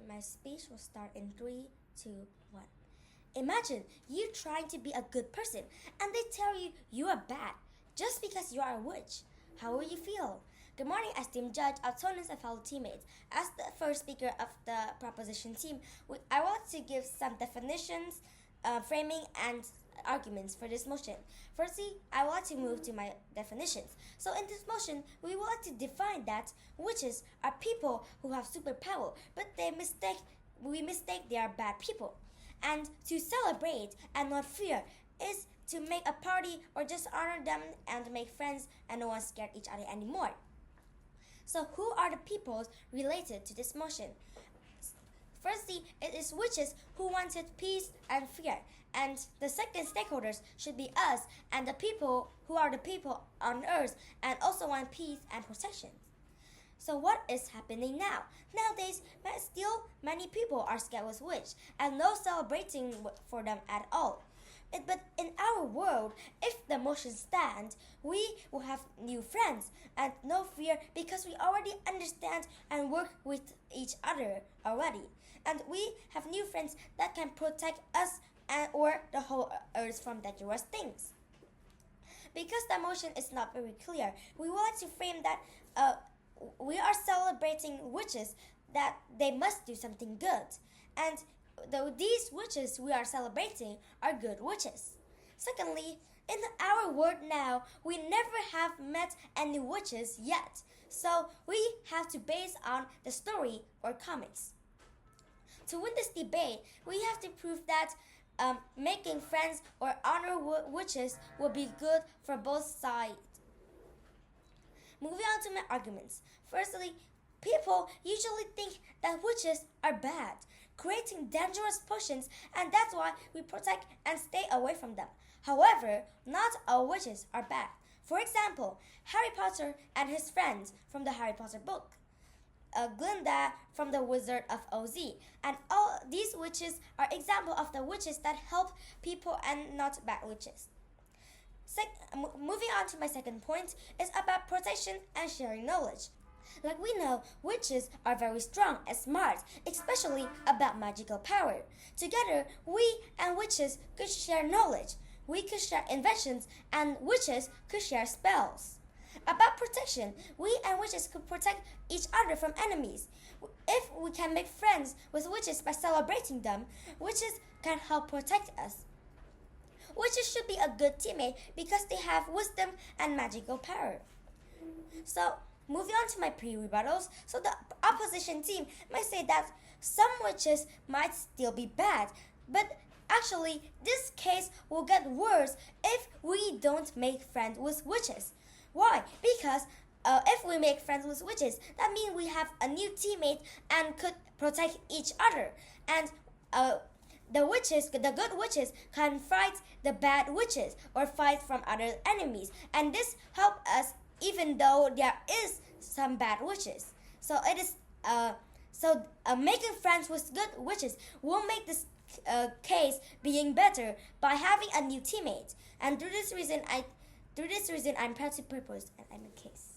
my speech will start in 3, 2, 1. Imagine you trying to be a good person and they tell you you are bad just because you are a witch. How will you feel? Good morning, esteemed judge, opponents, and fellow teammates. As the first speaker of the proposition team, I want to give some definitions, framing, and arguments for this motion. Firstly, I want to move to my definitions. So in this motion, we want to define that witches are people who have superpower, but we mistake they are bad people. And to celebrate and not fear is to make a party or just honor them and make friends and no one scared each other anymore. So who are the peoples related to this motion? Firstly, it is witches who wanted peace and fear, and the second stakeholders should be us and the people who are the people on earth and also want peace and protection. So what is happening now? Nowadays, still many people are scared with witch and no celebrating for them at all. But in our world, if the motion stands, we will have new friends and no fear because we already understand and work with each other already. And we have new friends that can protect us or the whole earth from dangerous things. Because the motion is not very clear, we want to frame that we are celebrating witches that they must do something good. And these witches we are celebrating are good witches. Secondly, in our world now, we never have met any witches yet. So we have to base on the story or comics. To win this debate, we have to prove that making friends or honor witches will be good for both sides. Moving on to my arguments. Firstly, people usually think that witches are bad, creating dangerous potions, and that's why we protect and stay away from them. However, not all witches are bad. For example, Harry Potter and his friends from the Harry Potter book, Glinda from the Wizard of Oz, and all these witches are examples of the witches that help people and not bad witches. Moving on to my second point is about protection and sharing knowledge. Like we know, witches are very strong and smart, especially about magical power. Together, we and witches could share knowledge. We could share inventions and witches could share spells. About protection, we and witches could protect each other from enemies. If we can make friends with witches by celebrating them, witches can help protect us. Witches should be a good teammate because they have wisdom and magical power. So, moving on to my pre-rebuttals, so the opposition team might say that some witches might still be bad, but actually this case will get worse if we don't make friends with witches. Why? Because if we make friends with witches, that means we have a new teammate and could protect each other. And the good witches can fight the bad witches or fight from other enemies. And this helps us even though there is some bad witches. So it is making friends with good witches will make this case being better by having a new teammate. And through this reason I'm proud to propose an case.